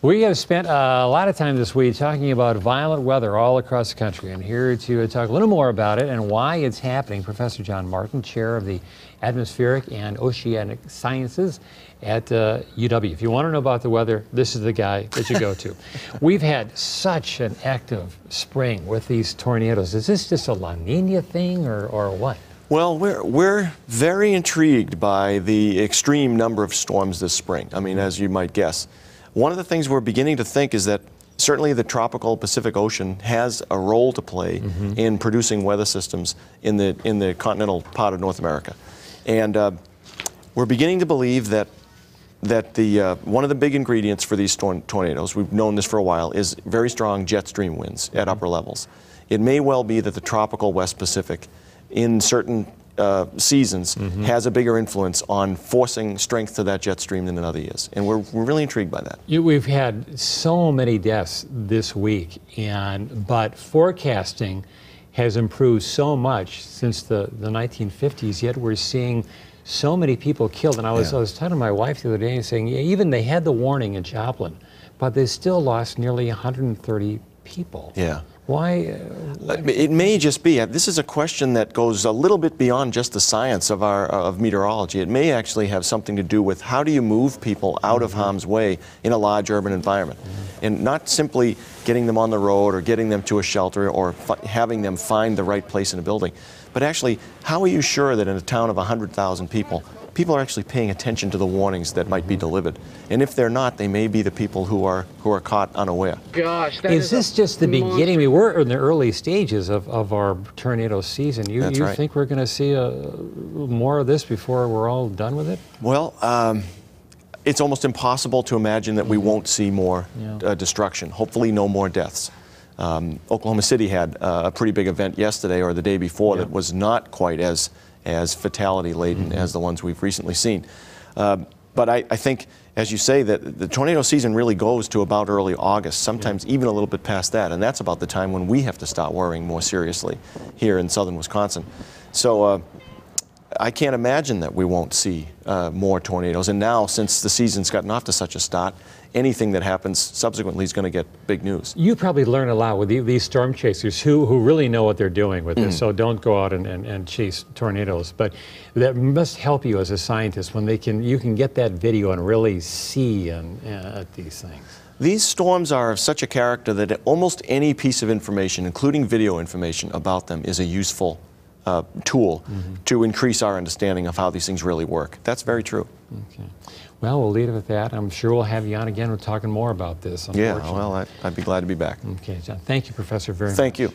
We have spent a lot of time this week talking about violent weather all across the country. And here to talk a little more about it and why it's happening, Professor John Martin, chair of the Atmospheric and Oceanic Sciences at UW. If you want to know about the weather, this is the guy that you go to. We've had such an active spring with these tornadoes. Is this just a La Nina thing or what? Well, we're very intrigued by the extreme number of storms this spring. I mean, as you might guess. One of the things we're beginning to think is that certainly the tropical Pacific Ocean has a role to play in producing weather systems in the continental part of North America. And we're beginning to believe that one of the big ingredients for these tornadoes, we've known this for a while, is very strong jet stream winds at upper levels. It may well be that the tropical West Pacific in certain seasons has a bigger influence on forcing strength to that jet stream than in other years. And we're really intrigued by that. We've had so many deaths this week, but forecasting has improved so much since the 1950s, yet we're seeing so many people killed. And I was talking to my wife the other day and saying, even they had the warning in Joplin, but they still lost nearly 130 people. Yeah. Why? It may just be. This is a question that goes a little bit beyond just the science of meteorology. It may actually have something to do with how do you move people out of harm's way in a large urban environment, and not simply getting them on the road or getting them to a shelter or having them find the right place in a building, but actually how are you sure that in a town of 100,000 people are actually paying attention to the warnings that might be delivered? And if they're not, they may be the people who are caught unaware. Gosh, is this just the beginning? I mean, we're in the early stages of our tornado season. You right. think we're going to see more of this before we're all done with it? Well, it's almost impossible to imagine that we won't see more destruction. Hopefully no more deaths. Oklahoma City had a pretty big event yesterday or the day before that was not quite as fatality-laden as the ones we've recently seen. But I think, as you say, that the tornado season really goes to about early August, sometimes even a little bit past that, and that's about the time when we have to start worrying more seriously here in southern Wisconsin. So I can't imagine that we won't see more tornadoes. And now, since the season's gotten off to such a start, anything that happens subsequently is going to get big news. You probably learn a lot with these storm chasers who really know what they're doing with this, so don't go out and chase tornadoes. But that must help you as a scientist when you can get that video and really see at these things. These storms are of such a character that almost any piece of information, including video information about them, is a useful tool to increase our understanding of how these things really work. That's very true. Okay. Well, we'll leave it at that. I'm sure we'll have you on again. We're talking more about this. Yeah, well, I'd be glad to be back. Okay, John. Thank you, Professor, very much. Thank you.